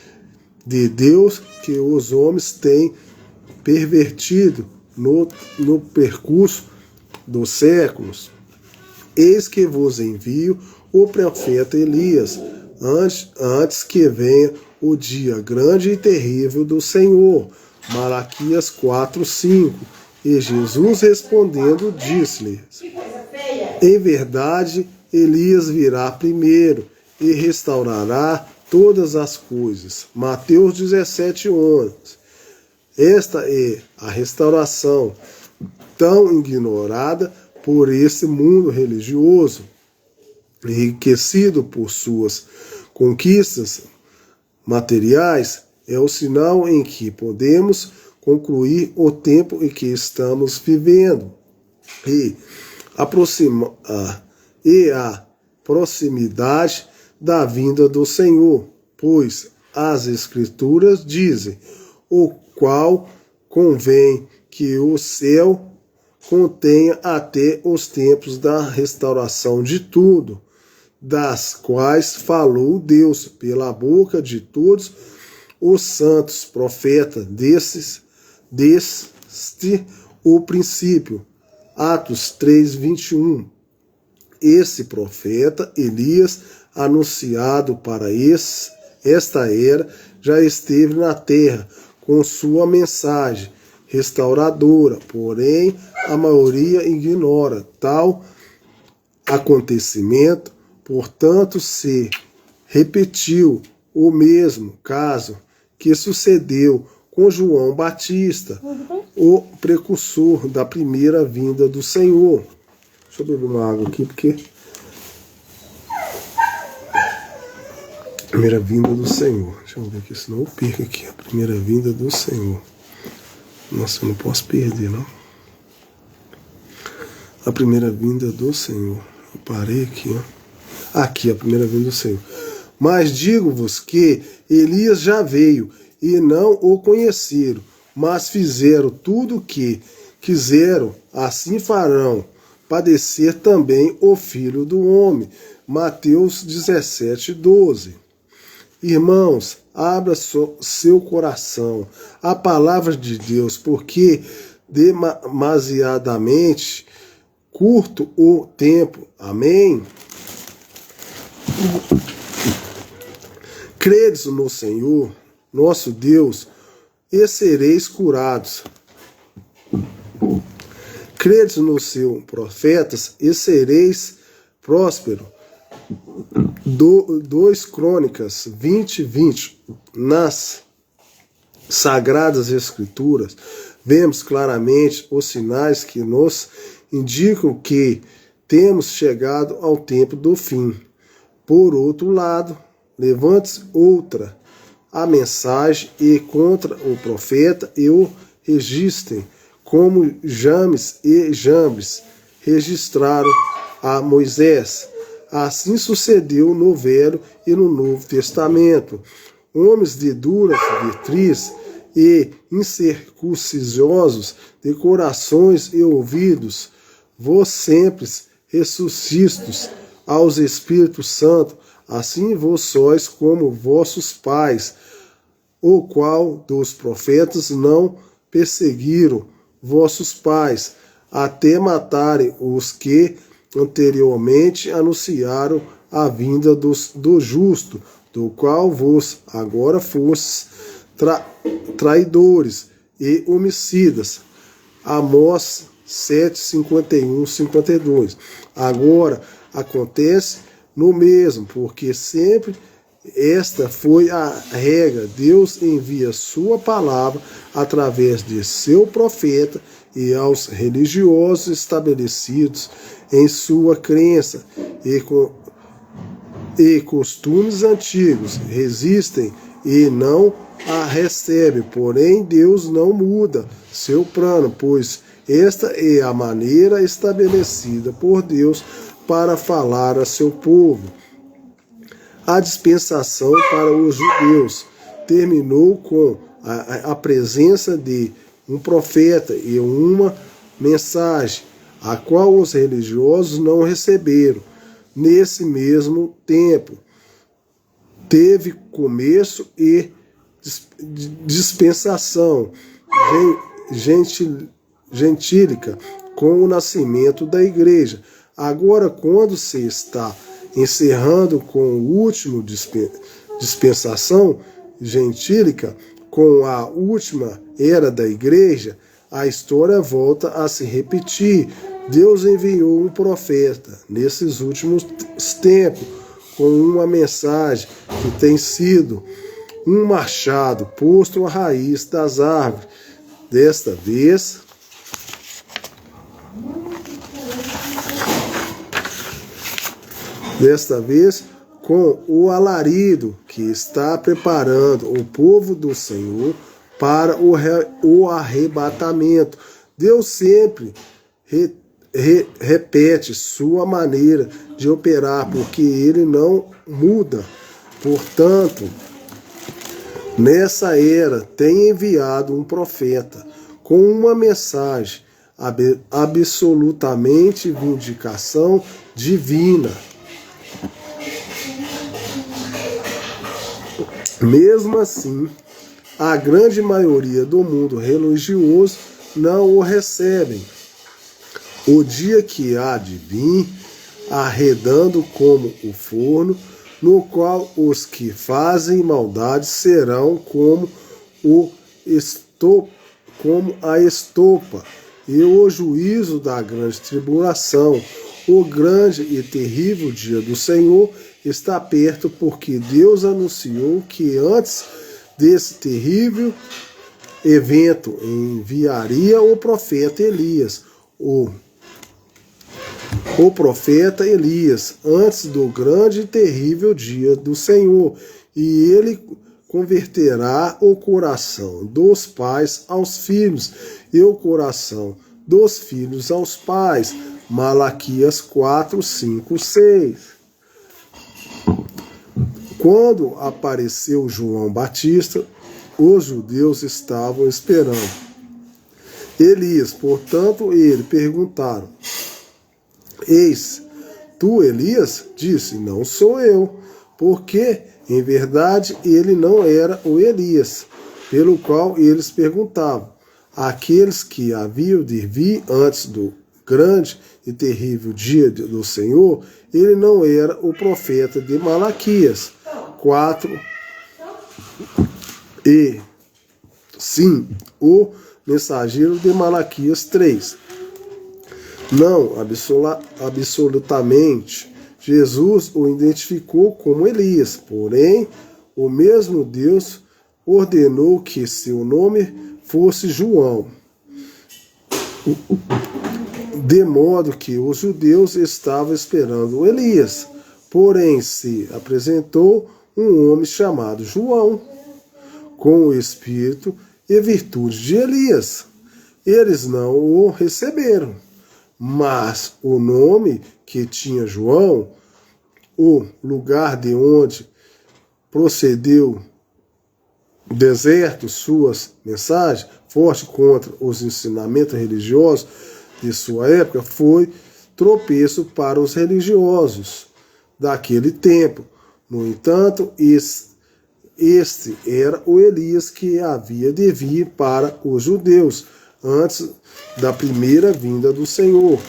de Deus que os homens têm pervertido no percurso dos séculos. Eis que vos envio o profeta Elias, antes que venha o dia grande e terrível do Senhor. Malaquias 4:5. E Jesus respondendo disse-lhes: em verdade, Elias virá primeiro e restaurará todas as coisas. Mateus 17:11. Esta é a restauração tão ignorada por esse mundo religioso, enriquecido por suas conquistas materiais. É o sinal em que podemos concluir o tempo em que estamos vivendo e a proximidade da vinda do Senhor, pois as Escrituras dizem: o qual convém que o céu contenha até os tempos da restauração de tudo, das quais falou Deus pela boca de todos os santos profetas, deste o princípio. Atos 3:21. Esse profeta Elias, anunciado para esta era, já esteve na terra com sua mensagem restauradora, porém a maioria ignora tal acontecimento. Portanto, se repetiu o mesmo caso que sucedeu com João Batista, o precursor da primeira vinda do Senhor. Deixa eu beber uma água aqui, porque primeira vinda do Senhor. Deixa eu ver aqui, senão eu perco aqui. A primeira vinda do Senhor. Nossa, eu não posso perder, não. A primeira vinda do Senhor. Eu parei aqui, ó. Aqui, a primeira vinda do Senhor. Mas digo-vos que Elias já veio e não o conheceram, mas fizeram tudo o que quiseram, assim farão padecer também o Filho do Homem. Mateus 17:12. Irmãos, abra seu coração à palavra de Deus, porque demasiadamente curto o tempo. Amém? Credes no Senhor, nosso Deus, e sereis curados. Credes nos seus profetas, e sereis prósperos. 2 Crônicas 20:20. Nas Sagradas Escrituras, vemos claramente os sinais que nos indicam que temos chegado ao tempo do fim. Por outro lado, levante-se outra a mensagem e contra o profeta e o registrem, como James e Jambres registraram a Moisés. Assim sucedeu no Velho e no Novo Testamento. Homens de dura diretriz e incircuncisiosos de corações e ouvidos, vós sempre ressuscitos aos Espíritos Santo, assim vós sois como vossos pais, o qual dos profetas não perseguiram vossos pais, até matarem os que anteriormente anunciaram a vinda do justo, do qual vos agora fostes traidores e homicidas. Amós 7:51-52. Agora acontece no mesmo, porque sempre esta foi a regra. Deus envia sua palavra através de seu profeta e aos religiosos estabelecidos em sua crença e costumes antigos resistem e não a recebem. Porém, Deus não muda seu plano, pois esta é a maneira estabelecida por Deus para falar a seu povo. A dispensação para os judeus terminou com a presença de um profeta e uma mensagem, a qual os religiosos não receberam. Nesse mesmo tempo, teve começo e dispensação gentílica com o nascimento da igreja. Agora, quando se está encerrando com o último dispensação gentílica, com a última era da igreja, a história volta a se repetir. Deus enviou um profeta nesses últimos tempos com uma mensagem que tem sido um machado posto à raiz das árvores. Desta vez com o alarido que está preparando o povo do Senhor para o arrebatamento. Deus sempre repete sua maneira de operar, porque ele não muda. Portanto, nessa era tem enviado um profeta com uma mensagem absolutamente vindicação divina. Mesmo assim, a grande maioria do mundo religioso não o recebem. O dia que há de vir, arredando como o forno, no qual os que fazem maldade serão como a estopa, e o juízo da grande tribulação. O grande e terrível dia do Senhor está perto, porque Deus anunciou que antes desse terrível evento enviaria o profeta Elias. O profeta Elias, antes do grande e terrível dia do Senhor, e ele converterá o coração dos pais aos filhos e o coração dos filhos aos pais. Malaquias 4, 5, 6. Quando apareceu João Batista, os judeus estavam esperando Elias. Portanto, eles perguntaram: Eis, tu Elias? Disse: Não sou eu. Porque, em verdade, ele não era o Elias, pelo qual eles perguntavam. aqueles que haviam de vir antes do grande e terrível dia do Senhor, ele não era o profeta de Malaquias 4 e sim o mensageiro de Malaquias 3. Não, absolutamente, Jesus o identificou como Elias, porém, o mesmo Deus ordenou que seu nome fosse João, de modo que os judeus estavam esperando Elias, porém se apresentou um homem chamado João, com o espírito e virtude de Elias. Eles não o receberam, mas o nome que tinha João, o lugar de onde procedeu deserto suas mensagens, forte contra os ensinamentos religiosos de sua época, foi tropeço para os religiosos daquele tempo. No entanto, este era o Elias que havia de vir para os judeus antes da primeira vinda do Senhor.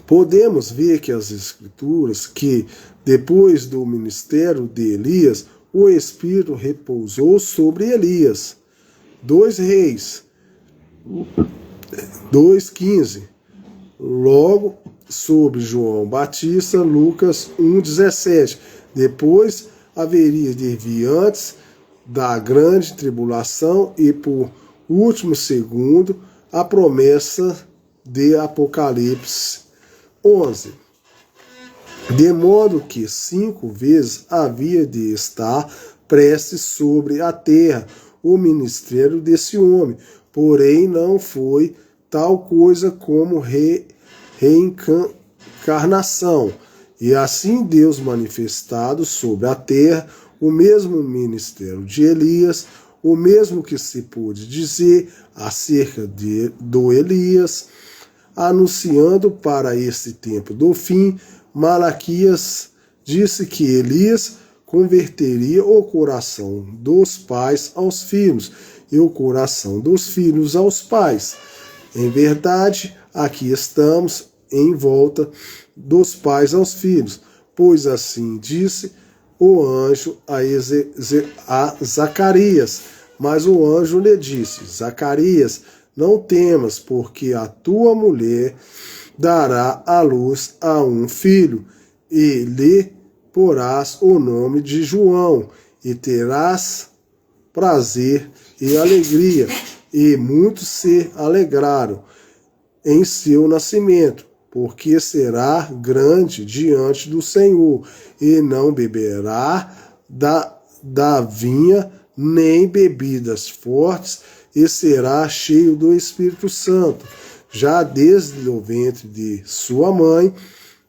Podemos ver que as Escrituras, que depois do ministério de Elias, o Espírito repousou sobre Elias. 2 Reis 2,15. Logo sobre João Batista, Lucas 1,17. Depois haveria de vir antes da grande tribulação e por último segundo a promessa de Apocalipse 11. De modo que 5 vezes havia de estar prestes sobre a terra o ministério desse homem, porém não foi tal coisa como reencarnação. E assim Deus manifestado sobre a terra o mesmo ministério de Elias, o mesmo que se pôde dizer acerca do Elias, anunciando para esse tempo do fim. Malaquias disse que Elias converteria o coração dos pais aos filhos e o coração dos filhos aos pais. Em verdade, aqui estamos em volta dos pais aos filhos, pois assim disse o anjo a Zacarias. Mas o anjo lhe disse: Zacarias, não temas, porque a tua mulher dará à luz a um filho, e lhe porás o nome de João, e terás prazer e alegria, e muitos se alegraram em seu nascimento, porque será grande diante do Senhor, e não beberá da vinha, nem bebidas fortes, e será cheio do Espírito Santo, já desde o ventre de sua mãe,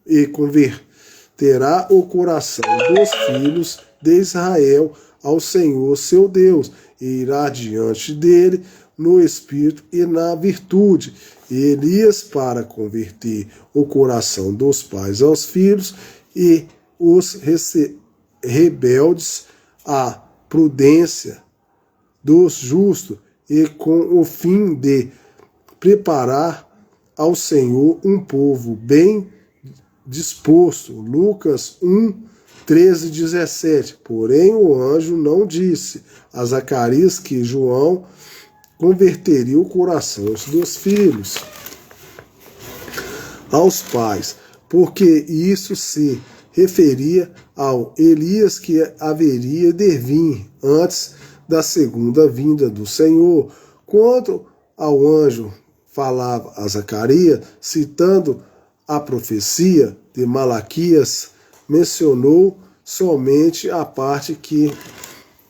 e converterá o coração dos filhos de Israel ao Senhor seu Deus, e irá diante dele no Espírito e na virtude, e Elias para converter o coração dos pais aos filhos e os rebeldes à prudência dos justos, e com o fim de preparar ao Senhor um povo bem disposto. Lucas 1, 13, 17. Porém o anjo não disse a Zacarias que João converteria o coração dos filhos aos pais, porque isso se referia ao Elias que haveria de vir antes da segunda vinda do Senhor. Quanto ao anjo falava a Zacarias, citando a profecia de Malaquias, mencionou somente a parte que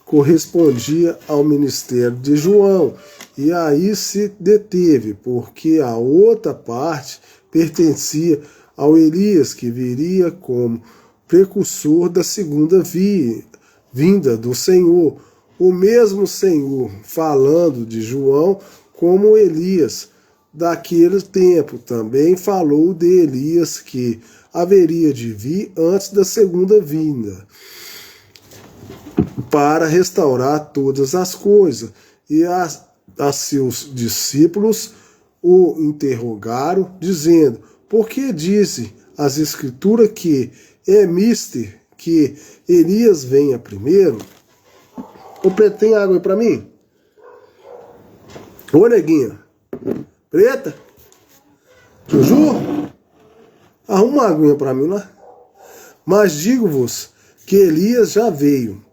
correspondia ao ministério de João, e aí se deteve, porque a outra parte pertencia ao Elias, que viria como precursor da segunda vinda do Senhor. O mesmo Senhor falando de João como Elias daquele tempo, também falou de Elias que haveria de vir antes da segunda vinda, para restaurar todas as coisas. E a seus discípulos o interrogaram, dizendo: por que dizem as Escrituras que é mister que Elias venha primeiro? O Preto, tem água aí pra mim? Ô, neguinha. Preta? Juju? Arruma uma aguinha pra mim lá. Mas digo-vos que Elias já veio,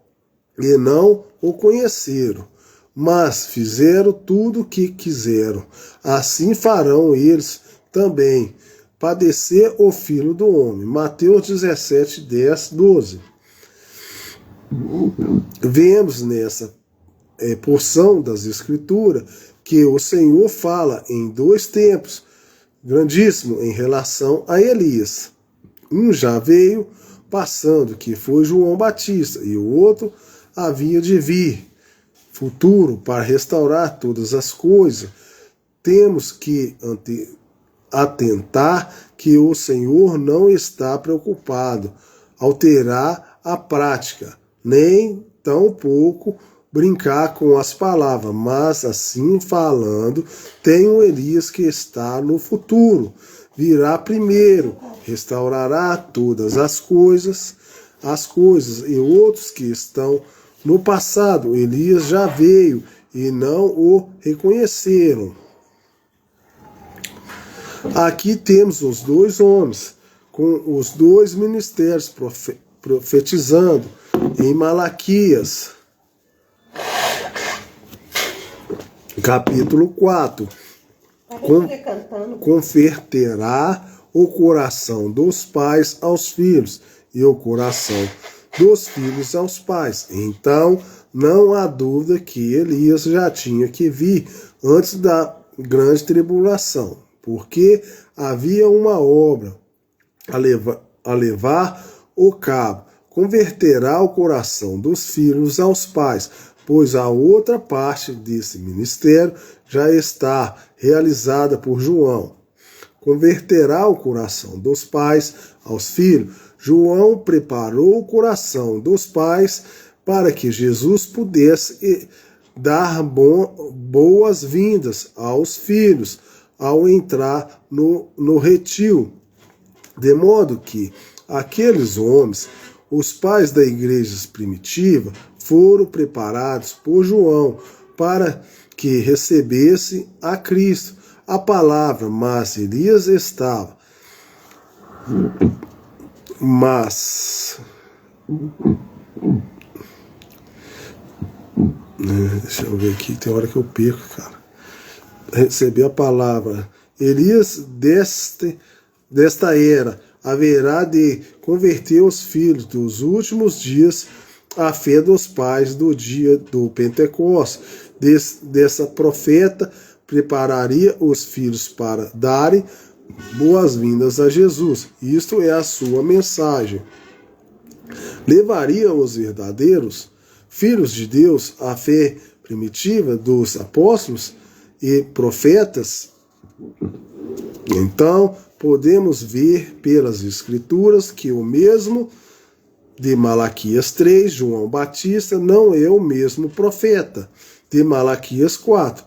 e não o conheceram, mas fizeram tudo o que quiseram. Assim farão eles também padecer o Filho do Homem. Mateus 17, 10, 12. Vemos nessa porção das Escrituras que o Senhor fala em dois tempos grandíssimos em relação a Elias. Um já veio passando, que foi João Batista, e o outro havia de vir, futuro, para restaurar todas as coisas. Temos que atentar que o Senhor não está preocupado alterar a prática, nem tampouco brincar com as palavras, mas assim falando, tem o Elias que está no futuro, virá primeiro, restaurará todas as coisas, e outros que estão no passado. Elias já veio e não o reconheceram. Aqui temos os dois homens, com os dois ministérios profetizando em Malaquias, capítulo 4. Converterá o coração dos pais aos filhos e o coração dos filhos aos pais. Então, não há dúvida que Elias já tinha que vir antes da grande tribulação, porque havia uma obra a levar o cabo. Converterá o coração dos filhos aos pais, pois a outra parte desse ministério já está realizada por João. Converterá o coração dos pais aos filhos. João preparou o coração dos pais para que Jesus pudesse dar boas-vindas aos filhos ao entrar no retiro. De modo que aqueles homens, os pais da igreja primitiva, foram preparados por João para que recebesse a Cristo, a palavra, mas Elias estava. Deixa eu ver aqui, tem hora que eu perco, cara. Receber a palavra. Elias desta era haverá de converter os filhos dos últimos dias à fé dos pais do dia do Pentecostes. Dessa profeta prepararia os filhos para darem boas-vindas a Jesus. Isto é a sua mensagem. Levaria os verdadeiros filhos de Deus à fé primitiva dos apóstolos e profetas. Então, podemos ver pelas Escrituras que o mesmo de Malaquias 3, João Batista, não é o mesmo profeta de Malaquias 4,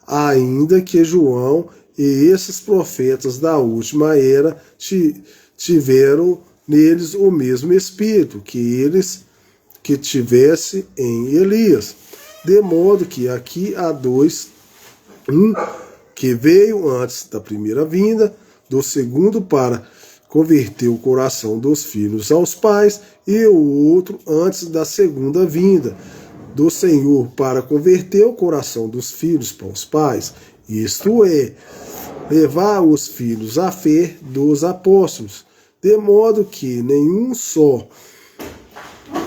ainda que João e esses profetas da última era tiveram neles o mesmo espírito que tivesse em Elias. De modo que aqui há dois, um que veio antes da primeira vinda, do segundo para converter o coração dos filhos aos pais, e o outro antes da segunda vinda do Senhor para converter o coração dos filhos para os pais, isto é, levar os filhos à fé dos apóstolos, de modo que nenhum só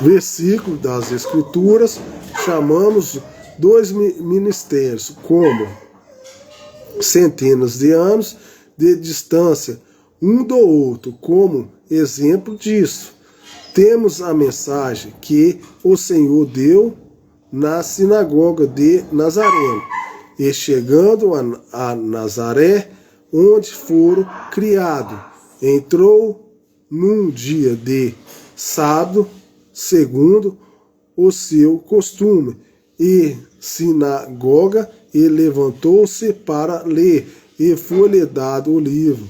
versículo das Escrituras chamamos dois ministérios como centenas de anos de distância um do outro. Como exemplo disso, temos a mensagem que o Senhor deu na sinagoga de Nazaré, e chegando a Nazaré, onde foram criados, entrou num dia de sábado, segundo o seu costume, e sinagoga, e levantou-se para ler, e foi-lhe dado o livro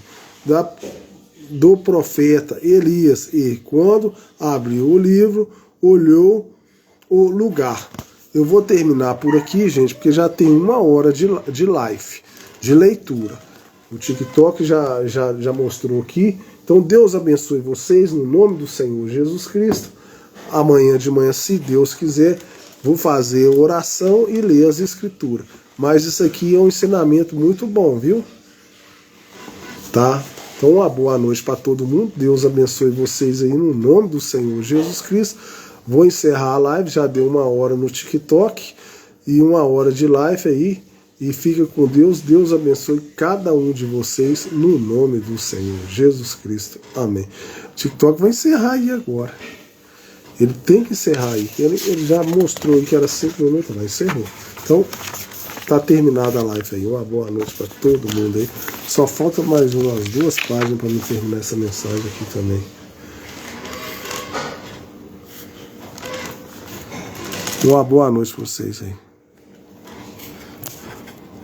do profeta Elias, e quando abriu o livro, olhou o lugar. Eu vou terminar por aqui, gente, porque já tem 1 hora de live, de leitura. O TikTok já mostrou aqui. Então Deus abençoe vocês no nome do Senhor Jesus Cristo. Amanhã de manhã, se Deus quiser, vou fazer oração e ler as escrituras. Mas isso aqui é um ensinamento muito bom, viu? Tá? Então uma boa noite para todo mundo. Deus abençoe vocês aí no nome do Senhor Jesus Cristo. Vou encerrar a live, já deu 1 hora no TikTok e 1 hora de live aí. E fica com Deus. Deus abençoe cada um de vocês no nome do Senhor Jesus Cristo. Amém. O TikTok vai encerrar aí agora. Ele tem que encerrar aí. Ele já mostrou aí que era 5 minutos, mas encerrou. Então, tá terminada a live aí. Uma boa noite para todo mundo aí. Só falta mais umas 2 páginas para me terminar essa mensagem aqui também. Uma boa noite para vocês aí.